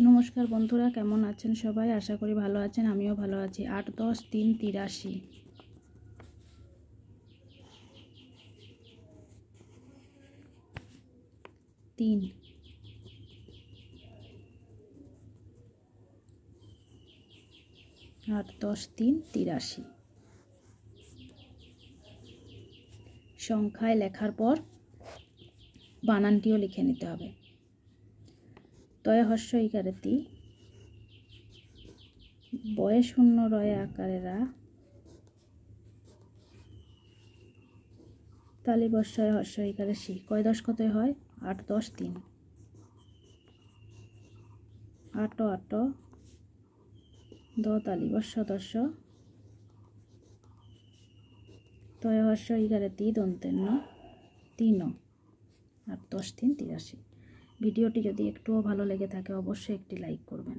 नमस्कार बंधुरा केमन आছেন सबाई आशा करी भालो आছেন आमिও भालो आছি 8 10 3 83 3 8 10 3 83 সংখ্যায় লেখার পর বানানটিও লিখে নিতে হবে। তয় হস্য ইকারে তি, বয়ে শূন্য রয়ে আকারে রা, তালি বর্ষয় হস্য ইকারে সি। কয় দশ কতই হয়? 8 10 3 8 8 দ তালি বর্ষ দশ, তয় হস্য ইকারে তি দন্তের ন 3 8 10 3 83। ভিডিওটি যদি একটুও ভালো লেগে থাকে অবশ্যই একটি লাইক করবেন।